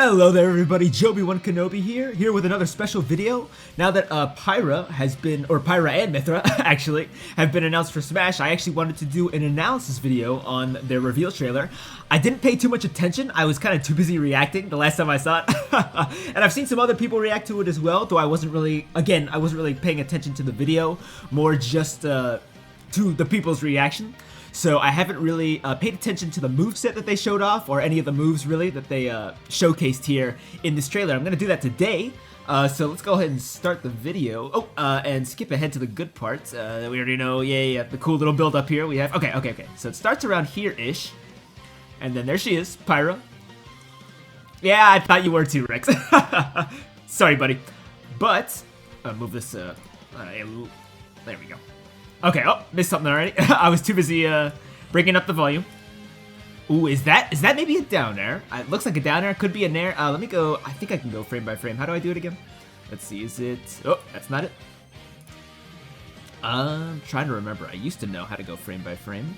Hello there everybody, Joby1 Kenobi here with another special video. Now that Pyra and Mythra actually have been announced for Smash, I actually wanted to do an analysis video on their reveal trailer. I didn't pay too much attention, I was kind of too busy reacting the last time I saw it. And I've seen some other people react to it as well, though I wasn't really paying attention to the video, more just to the people's reaction. So I haven't really paid attention to the moveset that they showed off, or any of the moves really that they showcased here in this trailer. I'm gonna do that today. So let's go ahead and start the video. And skip ahead to the good parts. We already know, yeah, the cool little build up here we have. Okay. So it starts around here-ish. And then there she is, Pyra. Yeah, I thought you were too, Rex. Sorry, buddy. But, move this, there we go. Okay, missed something already. I was too busy bringing up the volume. Ooh, is that maybe a down air? It looks like a down air, could be an air. Let me go, I think I can go frame by frame. How do I do it again? Let's see, is it, oh, that's not it. I'm trying to remember, I used to know how to go frame by frame.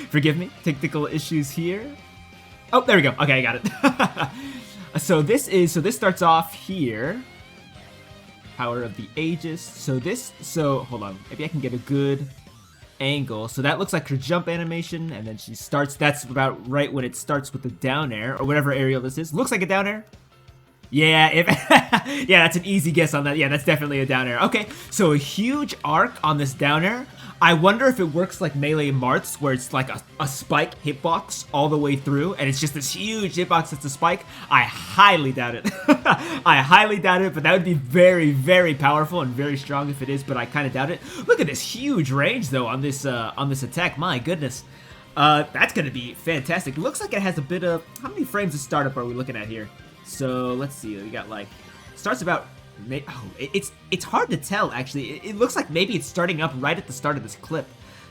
Forgive me, technical issues here. Oh, there we go, okay, I got it. So this starts off here. Power of the Aegis. So hold on, maybe I can get a good angle. So that looks like her jump animation, and then she starts, that's about right when it starts with the down air, or whatever aerial this is. Looks like a down air. Yeah, yeah, that's an easy guess on that. Yeah, that's definitely a down air. Okay, so a huge arc on this down air. I wonder if it works like Melee Marths, where it's like a spike hitbox all the way through, and it's just this huge hitbox that's a spike. I highly doubt it. I highly doubt it, but that would be very, very powerful and very strong if it is, but I kind of doubt it. Look at this huge range, though, on this attack. My goodness. That's going to be fantastic. It looks like it has a bit of... How many frames of startup are we looking at here? So, let's see. We got, like... Starts about... Oh, it's hard to tell, actually. It looks like maybe it's starting up right at the start of this clip.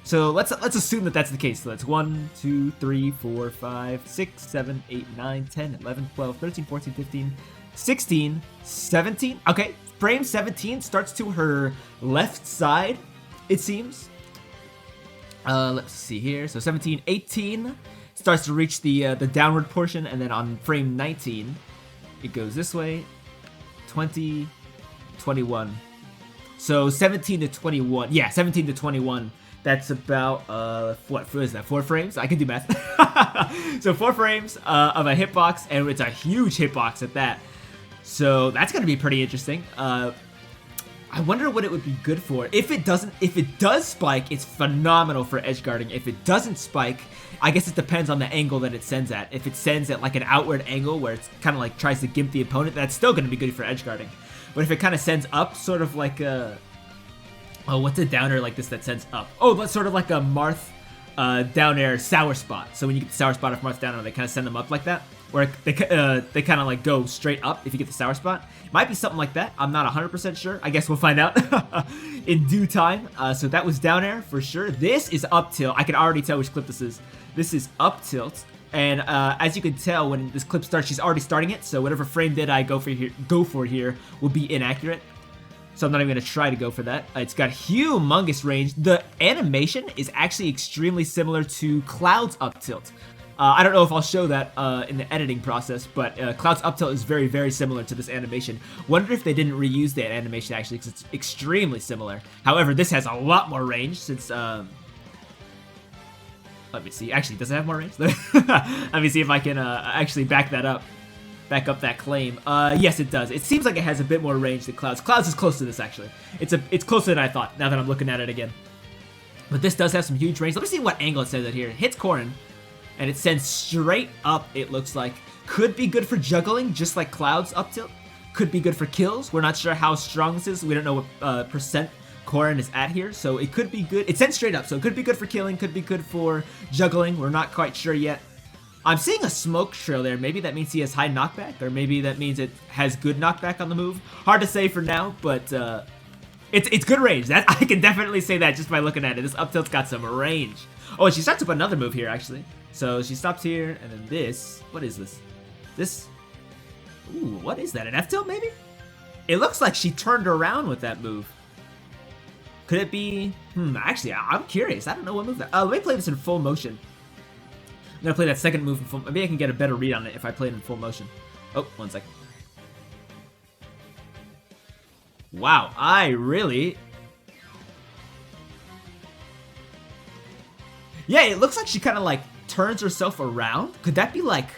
So let's assume that that's the case. So that's 1, 2, 3, 4, 5, 6, 7, 8, 9, 10, 11, 12, 13, 14, 15, 16, 17. Okay, frame 17 starts to her left side, it seems. Let's see here. So 17, 18 starts to reach the downward portion, and then on frame 19, it goes this way. 20, 21. So 17 to 21. Yeah, 17 to 21. That's about, what is that, 4 frames? I can do math. So 4 frames of a hitbox, and it's a huge hitbox at that. So that's going to be pretty interesting. I wonder what it would be good for. If it does spike, it's phenomenal for edge guarding. If it doesn't spike, I guess it depends on the angle that it sends at. If it sends at like an outward angle where it's kind of like tries to gimp the opponent, that's still going to be good for edge guarding. But if it kind of sends up, sort of like a... Oh, what's a down air like this that sends up? Oh, that's sort of like a Marth down air sour spot. So when you get the sour spot of Marth down air, they kind of send them up like that. Where they kind of like go straight up if you get the sour spot. It might be something like that. I'm not 100% sure. I guess we'll find out in due time. So that was down air for sure. This is up tilt. I can already tell which clip this is. This is up tilt. And as you can tell, when this clip starts, she's already starting it. So whatever frame did I go for here will be inaccurate. So I'm not even going to try to go for that. It's got humongous range. The animation is actually extremely similar to Cloud's up tilt. I don't know if I'll show that in the editing process, but Cloud's up tilt is very, very similar to this animation. Wonder if they didn't reuse that animation actually, because it's extremely similar. However, this has a lot more range since... let me see. Actually, does it have more range? Let me see if I can actually back up that claim. Yes, it does. It seems like it has a bit more range than Cloud's. Cloud's is close to this, actually. It's closer than I thought, now that I'm looking at it again. But this does have some huge range. Let me see what angle it says it here. It hits Corrin, and it sends straight up, it looks like. Could be good for juggling, just like Cloud's up tilt. Could be good for kills. We're not sure how strong this is. We don't know what percent Corrin is at here, so it could be good. It sends straight up, so it could be good for killing, could be good for juggling. We're not quite sure yet. I'm seeing a smoke trail there. Maybe that means he has high knockback, or maybe that means it has good knockback on the move. Hard to say for now, but it's good range. That I can definitely say that just by looking at it. This up tilt's got some range. Oh, and she starts up another move here, actually. So she stops here, and then this. What is this? This. Ooh, what is that? An F tilt, maybe? It looks like she turned around with that move. Could it be? Actually, I'm curious. I don't know what move that. Let me play this in full motion. I'm gonna play that second move in full. Maybe I can get a better read on it if I play it in full motion. Oh, 1 second. Wow, I really... Yeah, it looks like she kind of like turns herself around. Could that be like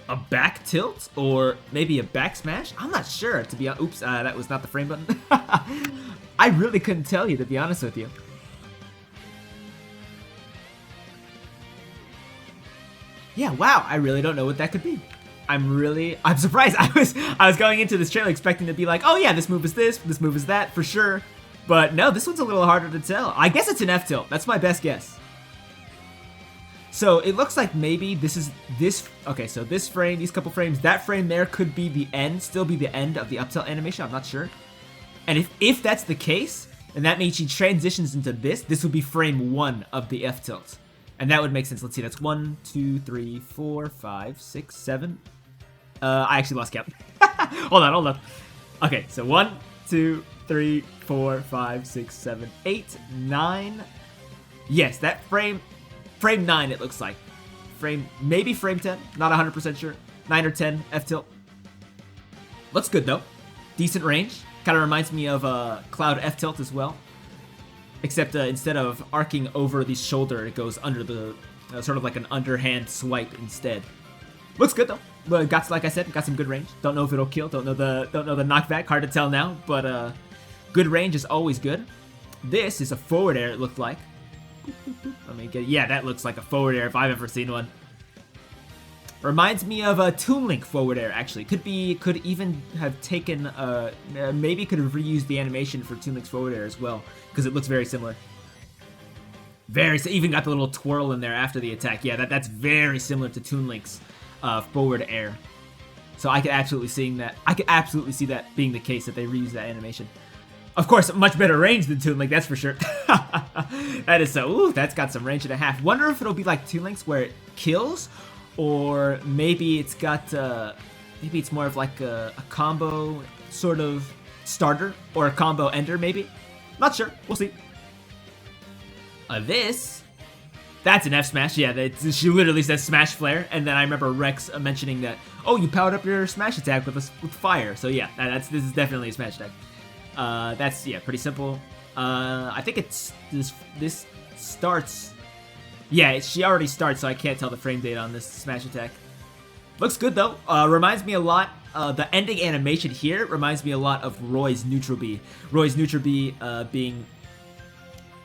a back tilt or maybe a back smash? I'm not sure, to be honest. Oops, that was not the frame button. I really couldn't tell you, to be honest with you. Yeah, wow, I really don't know what that could be. I'm surprised. I was going into this trailer expecting to be like, oh yeah, this move is this move is that, for sure. But no, this one's a little harder to tell. I guess it's an F tilt. That's my best guess. So it looks like maybe okay, so this frame, these couple frames, that frame there could be the end, still be the end of the up tilt animation, I'm not sure. And if that's the case, and that means she transitions into this would be frame 1 of the F tilt. And that would make sense. Let's see, that's 1, 2, 3, 4, 5, 6, 7. I actually lost count. hold on. Okay, so 1, 2, 3, 4, 5, 6, 7, 8, 9. Yes, that frame 9 it looks like. Maybe frame 10, not 100% sure. 9 or 10, F tilt. Looks good though. Decent range. Kind of reminds me of Cloud F tilt as well. Except instead of arcing over the shoulder, it goes under the, sort of like an underhand swipe instead. Looks good though. But like I said, got some good range. Don't know if it'll kill. Don't know the knockback. Hard to tell now. But good range is always good. This is a forward air. It looked like. Let me get. Yeah, that looks like a forward air if I've ever seen one. Reminds me of a Toon Link forward air. Actually, could even have taken. Maybe could have reused the animation for Toon Link's forward air as well, because it looks very similar. Even got the little twirl in there after the attack. Yeah, that's very similar to Toon Link's forward air. So I could absolutely see that being the case, that they reuse that animation. Of course, much better range than Toon Link, that's for sure. That is so. Ooh, that's got some range and a half. Wonder if it'll be like Toon Link's where it kills, or maybe it's got. Maybe it's more of like a combo sort of starter or a combo ender. Maybe. Not sure. We'll see. That's an F smash. Yeah, she literally says smash flare, and then I remember Rex mentioning that. Oh, you powered up your smash attack with fire. So yeah, this is definitely a smash attack. That's pretty simple. I think it's this starts. Yeah, she already starts, so I can't tell the frame date on this smash attack. Looks good though. Reminds me a lot. The ending animation here reminds me a lot of Roy's neutral B. Roy's neutral B being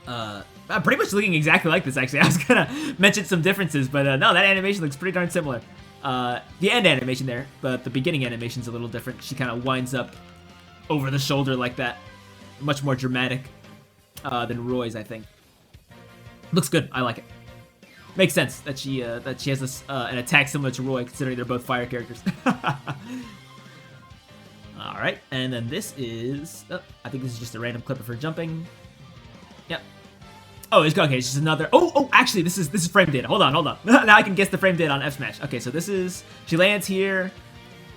pretty much looking exactly like this. Actually, I was gonna mention some differences, but no, that animation looks pretty darn similar. The end animation there, but the beginning animation's a little different. She kind of winds up over the shoulder like that. Much more dramatic than Roy's, I think. Looks good. I like it. Makes sense that she has this, an attack similar to Roy, considering they're both fire characters. Alright, and then this is... Oh, I think this is just a random clip of her jumping. Yep. Oh, it's okay. It's just another... Oh, actually, this is frame data. Hold on. Now I can guess the frame data on F Smash. Okay, so this is... She lands here.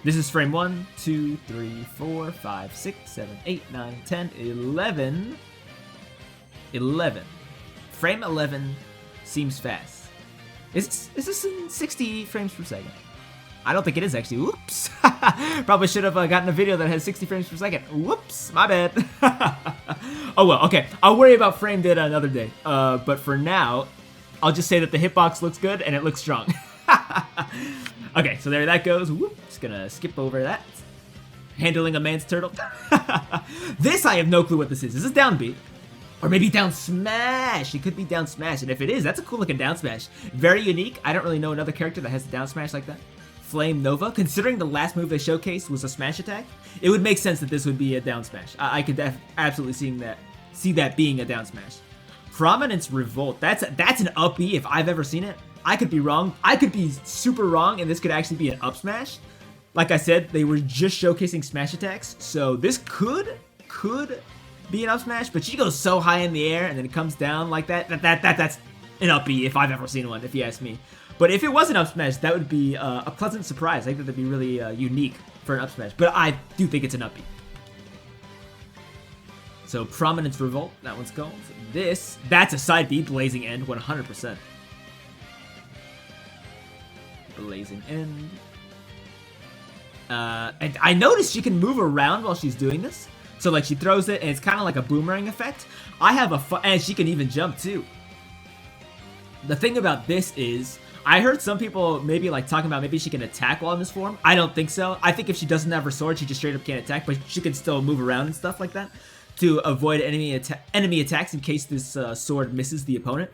This is frame 1, 2, 3, 4, 5, 6, 7, 8, 9, 10, 11. 11. Frame 11 seems fast. Is this in 60 frames per second? I don't think it is, actually. Whoops. Probably should have gotten a video that has 60 frames per second. Whoops. My bad. Oh, well. Okay. I'll worry about frame data another day. But for now, I'll just say that the hitbox looks good and it looks strong. Okay, so there that goes. Whoop. Just gonna skip over that. Handling a man's turtle. This, I have no clue what this is. Is this down B? Or maybe down smash. It could be down smash. And if it is, that's a cool looking down smash. Very unique. I don't really know another character that has a down smash like that. Flame Nova. Considering the last move they showcased was a smash attack, it would make sense that this would be a down smash. I could absolutely see that being a down smash. Prominence Revolt. That's an up B if I've ever seen it. I could be wrong. I could be super wrong, and this could actually be an up smash. Like I said, they were just showcasing smash attacks, so this could be an up smash, but she goes so high in the air and then it comes down like that. That's an up B if I've ever seen one, if you ask me. But if it was an up smash, that would be a pleasant surprise. I think that would be really unique for an up smash, but I do think it's an up B. So Prominence Revolt, that one's called. That's a side B, Blazing End, 100%. Blazing End. And I noticed she can move around while she's doing this. So like she throws it and it's kind of like a boomerang effect. I have and she can even jump too. The thing about this is, I heard some people maybe like talking about maybe she can attack while in this form. I don't think so. I think if she doesn't have her sword, she just straight up can't attack, but she can still move around and stuff like that to avoid enemy attacks in case this sword misses the opponent.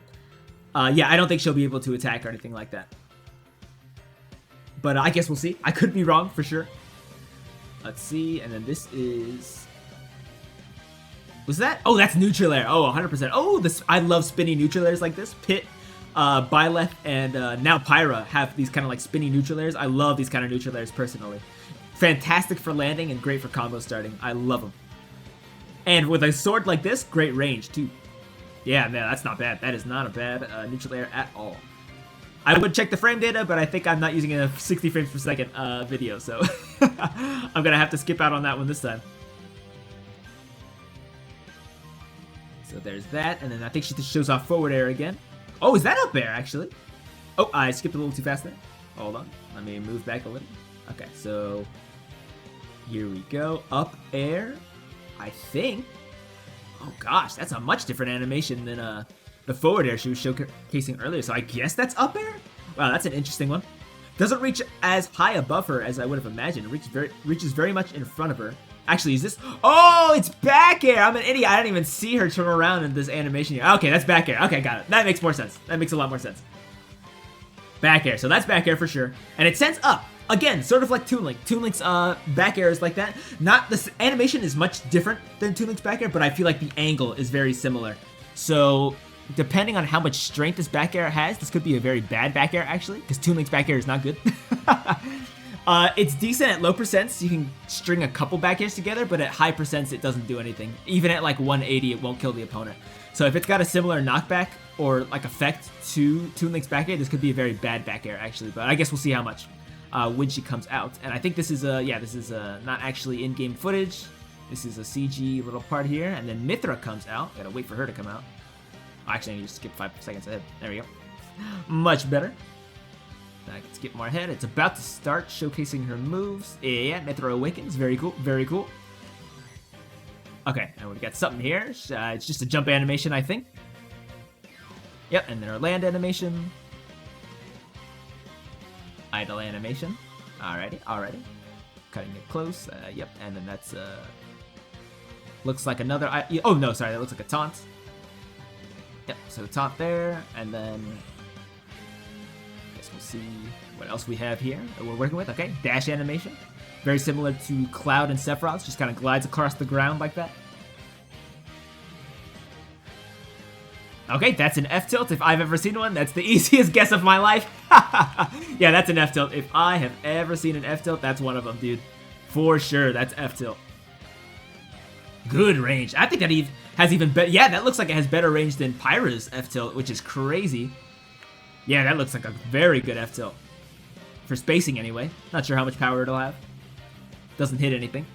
Yeah, I don't think she'll be able to attack or anything like that. But I guess we'll see. I could be wrong for sure. Let's see, and then this is... Was that? Oh, that's neutral air. Oh, 100%. Oh, this I love spinny neutral airs like this. Pit, Byleth, and now Pyra have these kind of like spinny neutral airs. I love these kind of neutral airs personally. Fantastic for landing and great for combo starting. I love them. And with a sword like this, great range too. Yeah, man, that's not bad. That is not a bad neutral air at all. I would check the frame data, but I think I'm not using a 60 frames per second video, so I'm gonna have to skip out on that one this time. So there's that, and then I think she just shows off forward air again. Oh, is that up air, actually? Oh, I skipped a little too fast there. Hold on. Let me move back a little. Okay, so here we go. Up air, I think. Oh, gosh, that's a much different animation than the forward air she was showcasing earlier, so I guess that's up air? Wow, that's an interesting one. Doesn't reach as high above her as I would have imagined. It reaches very much in front of her. Actually, is this... Oh, it's back air! I'm an idiot. I didn't even see her turn around in this animation here. Okay, that's back air. Okay, got it. That makes more sense. That makes a lot more sense. Back air. So that's back air for sure. And it sends up. Again, sort of like Toon Link. Toon Link's back air is like that. Not this animation is much different than Toon Link's back air, but I feel like the angle is very similar. So depending on how much strength this back air has, this could be a very bad back air actually, because Toon Link's back air is not good. It's decent at low percents. You can string a couple back airs together, but at high percents, it doesn't do anything. Even at like 180, it won't kill the opponent. So if it's got a similar knockback or like effect to Toon Link's back air, this could be a very bad back air actually. But I guess we'll see how much when she comes out. And I think this is not actually in-game footage. This is a CG little part here, and then Mythra comes out. Gotta wait for her to come out. Actually, I need to skip 5 seconds ahead. There we go. Much better. I can skip more ahead. It's about to start showcasing her moves. Yeah, Mythra awakens. Very cool. Very cool. Okay, and we got something here. It's just a jump animation, I think. Yep, and then our land animation. Idle animation. Alrighty, alrighty. Cutting it close. Yep, and then that's looks like another. Oh no, sorry, that looks like a taunt. Yep, so taunt there, and then we'll see what else we have here that we're working with. Okay, dash animation. Very similar to Cloud and Sephiroth's, just kind of glides across the ground like that. Okay, that's an F-tilt if I've ever seen one. That's the easiest guess of my life. Yeah, that's an F-tilt. If I have ever seen an F-tilt, that's one of them, dude. For sure, that's F-tilt. Good range. I think that has even better. Yeah, that looks like it has better range than Pyra's F-tilt, which is crazy. Yeah, that looks like a very good F-tilt. For spacing, anyway. Not sure how much power it'll have. Doesn't hit anything.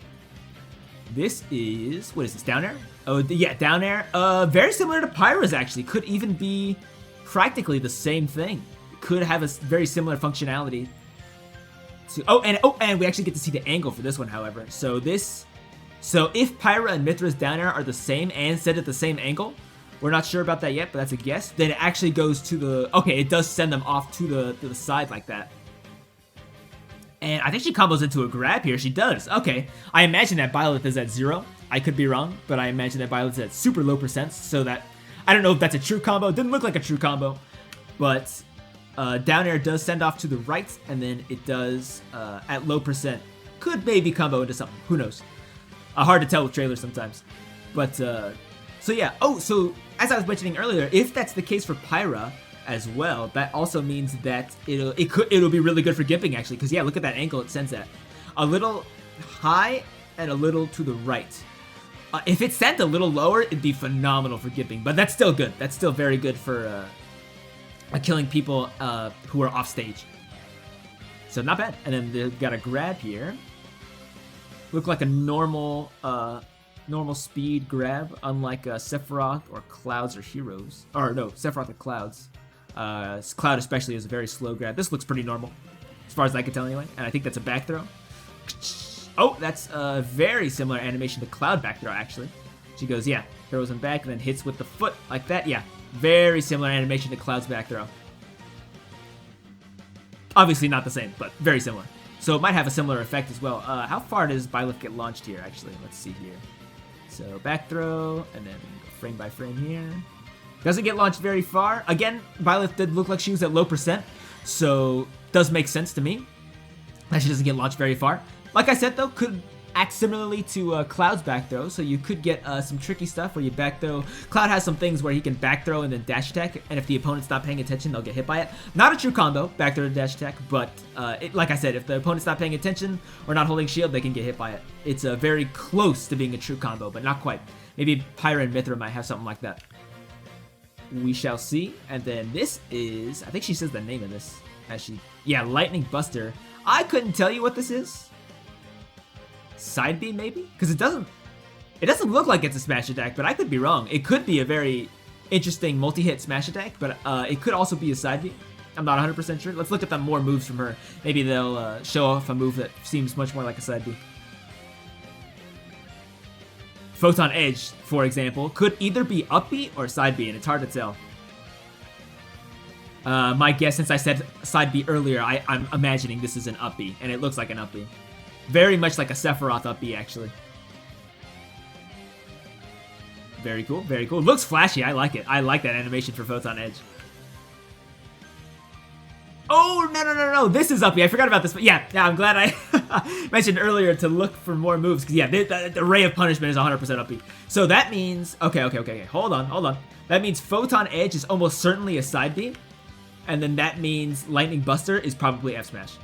This is... What is this? Down air? Oh, yeah, down air. Very similar to Pyra's, actually. Could even be practically the same thing. Could have a very similar functionality. Oh, and we actually get to see the angle for this one, however. So if Pyra and Mythra's down air are the same and set at the same angle, we're not sure about that yet, but that's a guess. Then it actually goes to the... Okay, it does send them off to the side like that. And I think she combos into a grab here. She does. Okay. I imagine that Byleth is at 0. I could be wrong, but I imagine that Byleth is at super low percents, so that... I don't know if that's a true combo. It didn't look like a true combo. But down air does send off to the right, and then it does, at low percent, could maybe combo into something. Who knows? Hard to tell with trailers sometimes. But, so yeah. Oh, so as I was mentioning earlier, if that's the case for Pyra as well, that also means that it'll be really good for gimping actually, because yeah, look at that angle it sends at. A little high and a little to the right. If it's sent a little lower, it'd be phenomenal for gimping, but that's still good. That's still very good for killing people who are off stage. So not bad. And then they've got a grab here. Look like a normal speed grab, unlike Sephiroth or Clouds or Heroes. Or no, Sephiroth or Clouds. Cloud especially is a very slow grab. This looks pretty normal. as far as I could tell anyway. And I think that's a back throw. Oh, that's a very similar animation to Cloud back throw, actually. She goes, yeah, throws him back and then hits with the foot like that. Yeah, very similar animation to Cloud's back throw. Obviously not the same, but very similar. So it might have a similar effect as well. How far does Byleth get launched here, actually? Let's see here. So back throw, and then frame by frame here. Doesn't get launched very far. Again, Byleth did look like she was at low percent, so does make sense to me that she doesn't get launched very far. Like I said, though, could act similarly to Cloud's back throw, so you could get some tricky stuff where you back throw. Cloud has some things where he can back throw and then dash attack, and if the opponent's not paying attention, they'll get hit by it. Not a true combo, back throw to dash attack, but like I said, if the opponent's not paying attention or not holding shield, they can get hit by it. It's very close to being a true combo, but not quite. Maybe Pyra and Mythra might have something like that. We shall see. And then this is, I think she says the name of this as she, yeah, Lightning Buster. I couldn't tell you what this is. Side B maybe? Because it doesn't look like it's a smash attack, but I could be wrong. It could be a very interesting multi-hit smash attack, but it could also be a side B. I'm not 100% sure. Let's look at more moves from her. Maybe they'll show off a move that seems much more like a side B. Photon Edge, for example, could either be up B or side B, and it's hard to tell. My guess, since I said side B earlier, I'm imagining this is an up B, and it looks like an up B. Very much like a Sephiroth up B, actually. Very cool, very cool. It looks flashy, I like it. I like that animation for Photon Edge. Oh, no, this is up B. I forgot about this, but yeah, I'm glad I mentioned earlier to look for more moves, because yeah, the Ray of Punishment is 100% up B. So that means, okay, hold on. That means Photon Edge is almost certainly a side B, and then that means Lightning Buster is probably F Smash.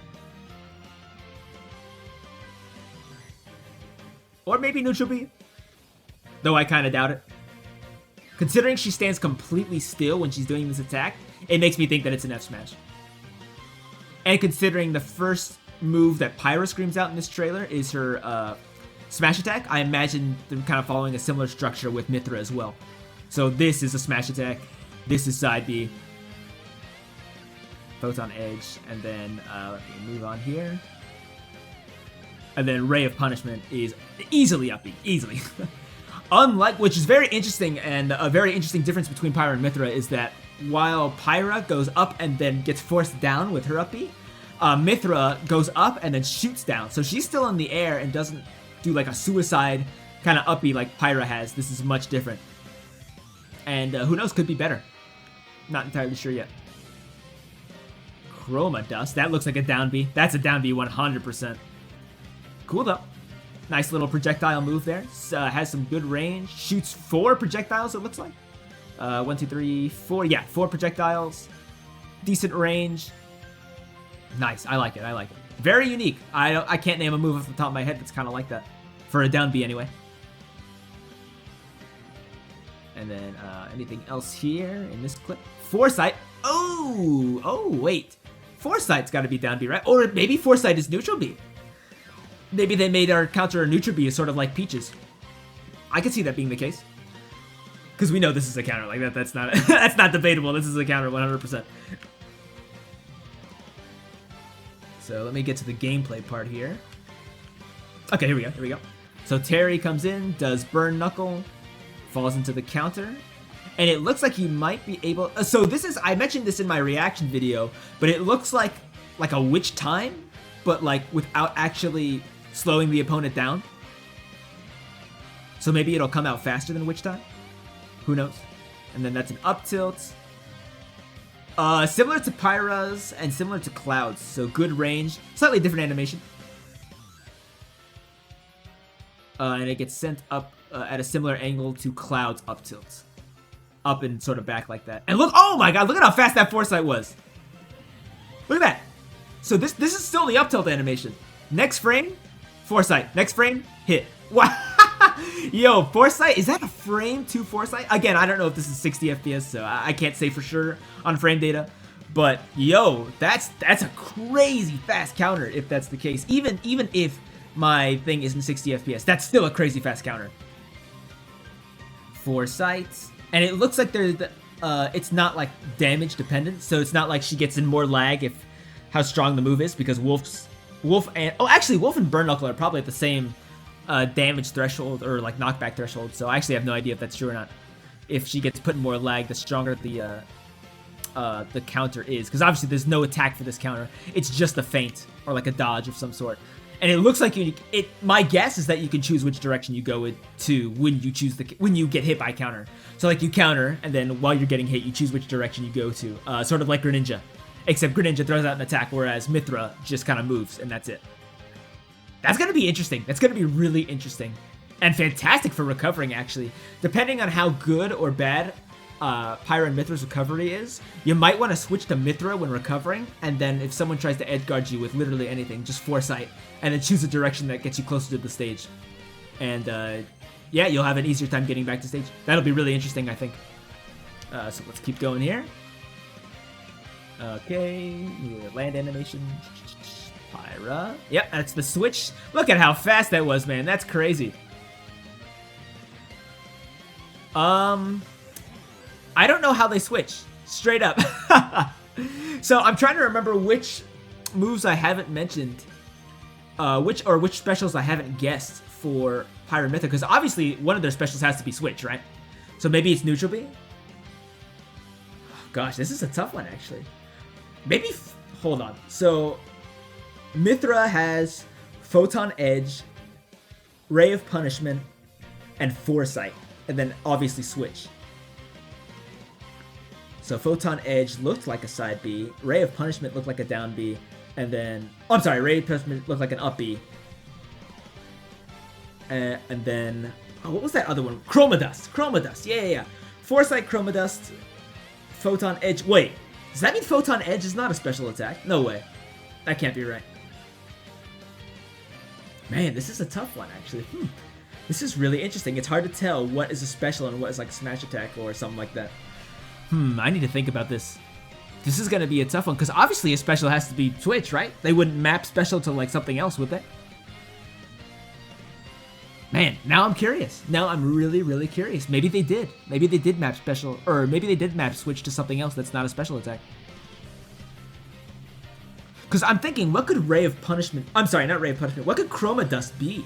Or maybe neutral B, though I kind of doubt it. Considering she stands completely still when she's doing this attack, it makes me think that it's an F Smash. And considering the first move that Pyra screams out in this trailer is her smash attack, I imagine they're kind of following a similar structure with Mythra as well. So this is a smash attack, this is side B, Photon Edge, and then let me move on here. And then Ray of Punishment is easily up B, easily. Unlike, which is very interesting, and a very interesting difference between Pyra and Mythra is that while Pyra goes up and then gets forced down with her up B, Mythra goes up and then shoots down. So she's still in the air and doesn't do like a suicide kind of up B like Pyra has. This is much different. And who knows, could be better. Not entirely sure yet. Chroma Dust, that looks like a down B. That's a down B 100%. Cool though. Nice little projectile move there. Has some good range. Shoots 4 projectiles, it looks like. 1, 2, 3, 4. Yeah, 4 projectiles. Decent range. Nice. I like it. Very unique. I can't name a move off the top of my head that's kind of like that. For a down B anyway. And then anything else here in this clip? Foresight. Oh, wait. Foresight's got to be down B, right? Or maybe Foresight is neutral B. Maybe they made our counter a neutral B sort of like Peaches. I could see that being the case. Because we know this is a counter like that. That's not that's not debatable. This is a counter 100%. So let me get to the gameplay part here. Okay, here we go. So Terry comes in, does Burn Knuckle, falls into the counter, and it looks like he might be able... So this is... I mentioned this in my reaction video, but it looks like a Witch Time, but like without actually slowing the opponent down. So maybe it'll come out faster than Witch Time. Who knows? And then that's an up tilt. Similar to Pyra's and similar to Cloud's. So good range. Slightly different animation. And it gets sent up at a similar angle to Cloud's up tilt. Up and sort of back like that. And look, oh my god, look at how fast that Foresight was. Look at that. So this is still the up tilt animation. Next frame, Foresight. Next frame, hit. Wow. Yo, Foresight, is that a frame to Foresight? Again, I don't know if this is 60 FPS, so I can't say for sure on frame data. But yo, that's a crazy fast counter if that's the case. Even if my thing isn't 60 FPS, that's still a crazy fast counter. Foresight, and it looks like there's it's not like damage dependent, so it's not like she gets in more lag if how strong the move is, because Wolf and Burn Knuckle are probably at the same damage threshold or like knockback threshold. So I actually have no idea if that's true or not. If she gets put in more lag, the stronger the counter is, because obviously there's no attack for this counter. It's just a feint or like a dodge of some sort. And it looks like my guess is that you can choose which direction you go to when you get hit by a counter. So like you counter, and then while you're getting hit, you choose which direction you go to. Sort of like Greninja, except Greninja throws out an attack, whereas Mythra just kind of moves, and that's it. That's gonna be interesting. That's gonna be really interesting, and fantastic for recovering. Actually, depending on how good or bad Pyra and Mythra's recovery is, you might want to switch to Mythra when recovering, and then if someone tries to edgeguard you with literally anything, just foresight, and then choose a direction that gets you closer to the stage. And yeah, you'll have an easier time getting back to stage. That'll be really interesting, I think. So let's keep going here. Okay, land animation. Pyra. Yep, that's the switch. Look at how fast that was, man. That's crazy. I don't know how they switch. Straight up. So I'm trying to remember which moves I haven't mentioned. Which specials I haven't guessed for Pyra and Mythra, because obviously one of their specials has to be switch, right? So maybe it's neutral B? Gosh, this is a tough one, actually. Maybe, hold on. So, Mythra has Photon Edge, Ray of Punishment, and Foresight. And then obviously switch. So Photon Edge looked like a side B, Ray of Punishment looked like a down B, and then, oh, I'm sorry, Ray of Punishment looked like an up B. And then, oh, what was that other one? Chroma Dust, yeah. Foresight, Chroma Dust, Photon Edge, wait, does that mean Photon Edge is not a special attack? No way, that can't be right. Man, this is a tough one, actually. This is really interesting. It's hard to tell what is a special and what is like a smash attack or something like that. I need to think about this. This is going to be a tough one, because obviously a special has to be switch, right? They wouldn't map special to like something else, would they? Man, now I'm curious. Now I'm really, really curious. Maybe they did. Maybe they did map special, or maybe they did map switch to something else that's not a special attack. Because I'm thinking, what could Ray of Punishment... I'm sorry, not Ray of Punishment. What could Chroma Dust be?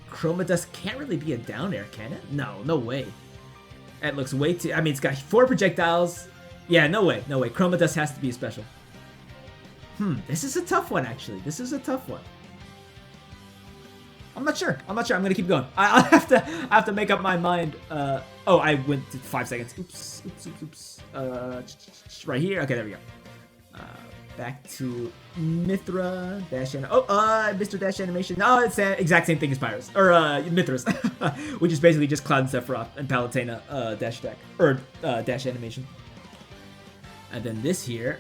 Chroma Dust can't really be a down air, can it? No way. It looks way too... I mean, it's got 4 projectiles. Yeah, no way. Chroma Dust has to be a special. This is a tough one, actually. This is a tough one. I'm not sure. I'm gonna keep going. I'll have to make up my mind. Oh, I went to 5 seconds. Oops. Right here. Okay, there we go. Back to Mythra dash Mr. Dash Animation. No, it's the exact same thing as Pyra's or Mythra's, which is basically just Cloud and Sephiroth and Palutena dash attack or dash animation. And then this here.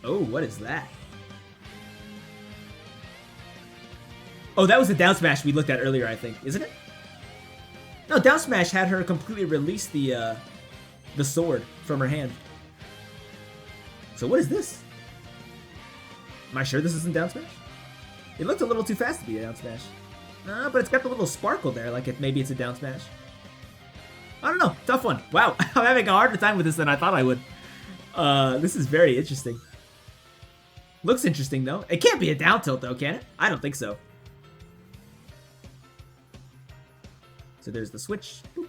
Oh, what is that? Oh, that was the down smash we looked at earlier, I think, isn't it? No, down smash had her completely release the sword from her hand. So what is this? Am I sure this isn't down smash? It looked a little too fast to be a down smash. No, but it's got the little sparkle there, like maybe it's a down smash. I don't know, tough one. Wow, I'm having a harder time with this than I thought I would. This is very interesting. Looks interesting though. It can't be a down tilt though, can it? I don't think so. So there's the switch. Boop.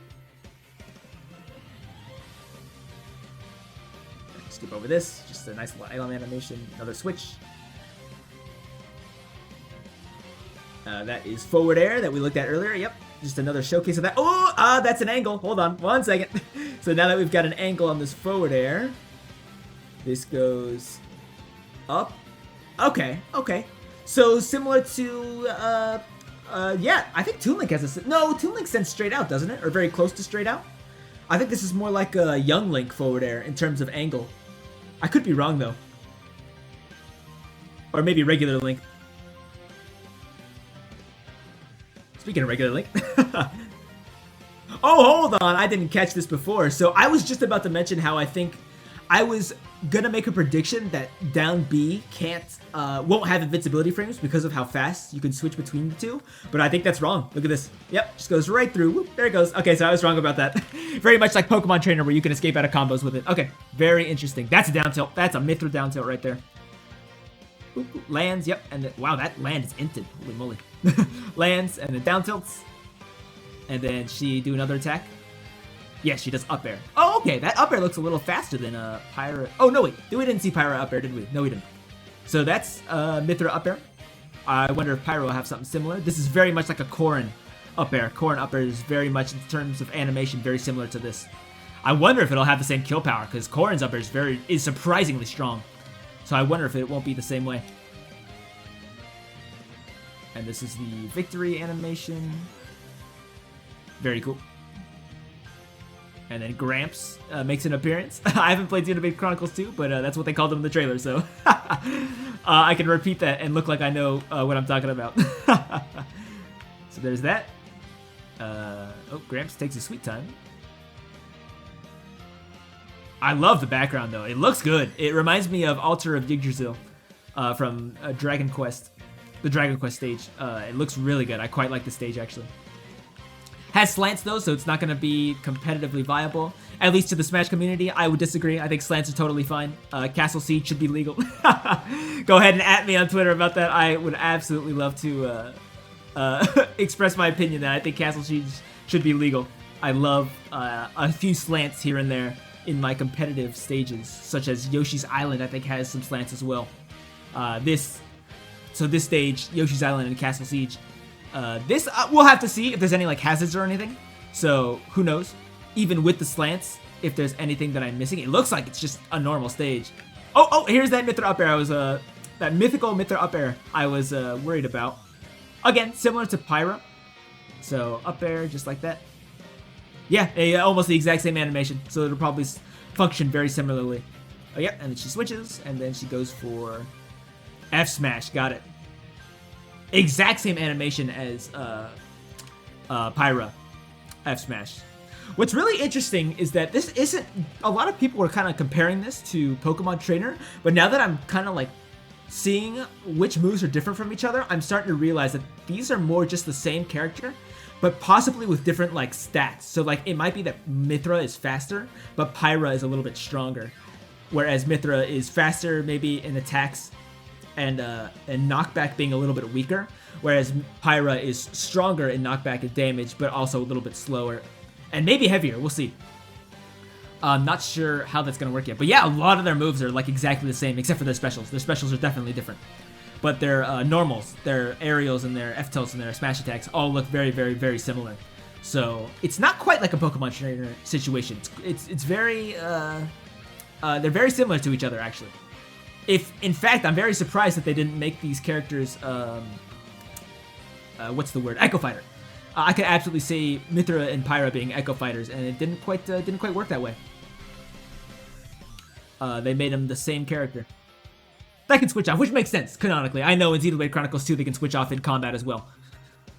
Skip over this. Just a nice little island animation. Another switch. That is forward air that we looked at earlier. Yep. Just another showcase of that. Oh, that's an angle. Hold on 1 second. So now that we've got an angle on this forward air, this goes up. Okay. So similar to, yeah, I think Toon Link has a... No, Toon Link sends straight out, doesn't it? Or very close to straight out? I think this is more like a Young Link forward air in terms of angle. I could be wrong, though. Or maybe regular Link. Speaking of regular Link. Oh, hold on. I didn't catch this before. So I was just about to mention how I think I was gonna make a prediction that down B won't have invincibility frames because of how fast you can switch between the two, but I think that's wrong. Look at this. Yep, just goes right through. Whoop, there it goes. Okay, so I was wrong about that. Very much like Pokemon Trainer where you can escape out of combos with it. Okay, very interesting. That's a down tilt. That's a Mythra down tilt right there. Oop, oop, lands, yep, and then, wow, that land is inted. Holy moly. Lands, and then down tilts. And then she do another attack. Yes, she does up air. Oh, okay, that up air looks a little faster than Pyra. Oh, no, wait, we didn't see Pyra up air, did we? No, we didn't. So that's Mythra up air. I wonder if Pyra will have something similar. This is very much like a Corrin up air. Corrin up air is very much, in terms of animation, very similar to this. I wonder if it'll have the same kill power, because Corrin's up air is surprisingly strong. So I wonder if it won't be the same way. And this is the victory animation. Very cool. And then Gramps makes an appearance. I haven't played Xenoblade Chronicles 2, but that's what they called him in the trailer, so I can repeat that and look like I know what I'm talking about. So there's that. Oh, Gramps takes his sweet time. I love the background, though. It looks good. It reminds me of Altar of Yggdrasil from Dragon Quest, the Dragon Quest stage. It looks really good. I quite like the stage, actually. Has slants, though, so it's not going to be competitively viable. At least to the Smash community, I would disagree. I think slants are totally fine. Castle Siege should be legal. Go ahead and at me on Twitter about that. I would absolutely love to express my opinion that I think Castle Siege should be legal. I love a few slants here and there in my competitive stages, such as Yoshi's Island, I think, has some slants as well. This stage, Yoshi's Island and Castle Siege, this, we'll have to see if there's any, like, hazards or anything. So, who knows? Even with the slants, if there's anything that I'm missing. It looks like it's just a normal stage. Oh, here's that Mythra up air I was, that mythical Mythra up air I was, worried about. Again, similar to Pyra. So, up air, just like that. Yeah, almost the exact same animation. So, it'll probably function very similarly. Oh, yeah, and then she switches, and then she goes for F smash. Got it. Exact same animation as Pyra, F smash. What's really interesting is that this isn't, a lot of people were kind of comparing this to Pokemon Trainer, but now that I'm kind of like seeing which moves are different from each other, I'm starting to realize that these are more just the same character, but possibly with different like stats. So like it might be that Mythra is faster, but Pyra is a little bit stronger, whereas Mythra is faster maybe in attacks and knockback being a little bit weaker, whereas Pyra is stronger in knockback and damage, but also a little bit slower, and maybe heavier. We'll see. I'm not sure how that's going to work yet. But yeah, a lot of their moves are like exactly the same, except for their specials. Their specials are definitely different. But their normals, their aerials, and their F-tilts, and their smash attacks all look very, very, very similar. So it's not quite like a Pokemon Trainer situation. It's very, they're very similar to each other, actually. In fact, I'm very surprised that they didn't make these characters, what's the word? Echo Fighter. I could absolutely see Mythra and Pyra being Echo Fighters, and it didn't quite work that way. They made them the same character. That can switch off, which makes sense, canonically. I know in Xenoblade Chronicles 2 they can switch off in combat as well.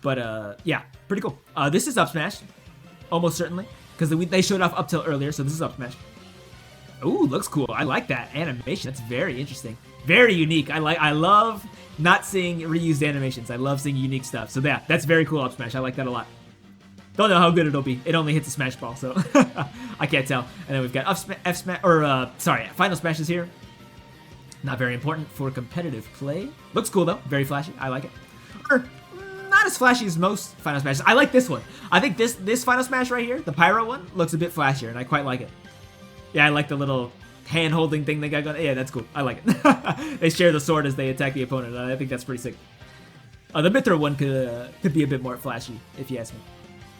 But, yeah, pretty cool. This is up smash, almost certainly, because they showed off up tilt earlier, so this is up smash. Ooh, looks cool. I like that animation. That's very interesting. Very unique. I love not seeing reused animations. I love seeing unique stuff. So yeah, that's very cool up smash. I like that a lot. Don't know how good it'll be. It only hits a smash ball, so I can't tell. And then we've got F smash, or final smashes here. Not very important for competitive play. Looks cool though. Very flashy. I like it. Or not as flashy as most final smashes. I like this one. I think this final smash right here, the Pyra one, looks a bit flashier, and I quite like it. Yeah, I like the little hand-holding thing they got going. Yeah, that's cool. I like it. They share the sword as they attack the opponent. I think that's pretty sick. The Mythra one could be a bit more flashy, if you ask me.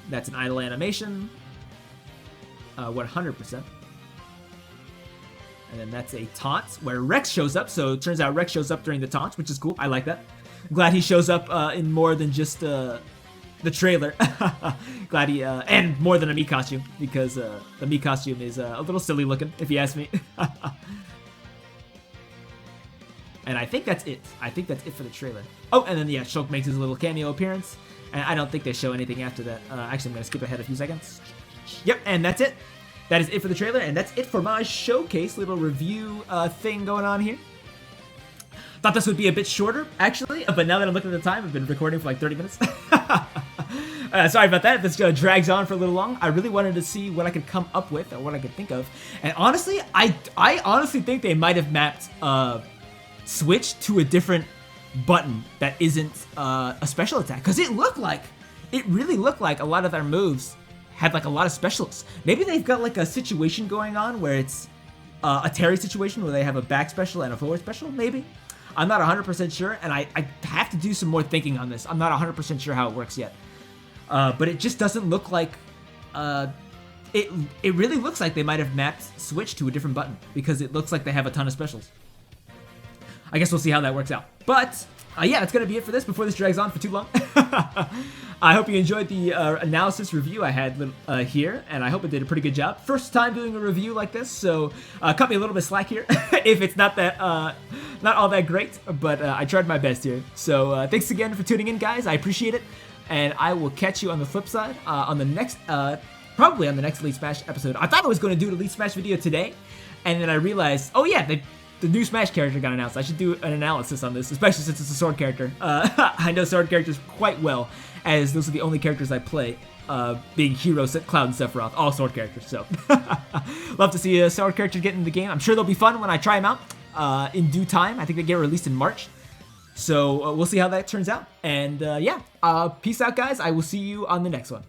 That's an idle animation. 100%. And then that's a taunt where Rex shows up. So it turns out Rex shows up during the taunt, which is cool. I like that. I'm glad he shows up in more than just the trailer. Glad he, and more than a Mii costume, because the Mii costume is a little silly looking, if you ask me. And I think that's it. I think that's it for the trailer. Oh, and then yeah, Shulk makes his little cameo appearance, and I don't think they show anything after that. Actually, I'm gonna skip ahead a few seconds. Yep, and that's it. that is it for the trailer, and that's it for my showcase little review thing going on here. Thought this would be a bit shorter, actually, but now that I'm looking at the time, I've been recording for like 30 minutes. Sorry about that, if this drags on for a little long. I really wanted to see what I could come up with, or what I could think of. And honestly, I honestly think they might have mapped Switch to a different button that isn't a special attack. Because it really looked like a lot of their moves had like a lot of specials. Maybe they've got like a situation going on where it's a Terry situation where they have a back special and a forward special, maybe? I'm not 100% sure, and I have to do some more thinking on this. I'm not 100% sure how it works yet. But it just doesn't look like... It really looks like they might have mapped Switch to a different button, because it looks like they have a ton of specials. I guess we'll see how that works out. But, yeah, that's going to be it for this before this drags on for too long. I hope you enjoyed the analysis review I had here, and I hope it did a pretty good job. First time doing a review like this, so cut me a little bit slack here if it's not all that great, but I tried my best here. So thanks again for tuning in, guys. I appreciate it, and I will catch you on the flip side on the next, probably on the next Elite Smash episode. I thought I was going to do an Elite Smash video today, and then I realized, oh yeah, the new Smash character got announced. I should do an analysis on this, especially since it's a sword character. I know sword characters quite well, as those are the only characters I play, being Hero, Cloud, and Sephiroth, all sword characters, so. Love to see a sword character get in the game. I'm sure they'll be fun when I try them out in due time. I think they get released in March, so we'll see how that turns out. And yeah, peace out, guys. I will see you on the next one.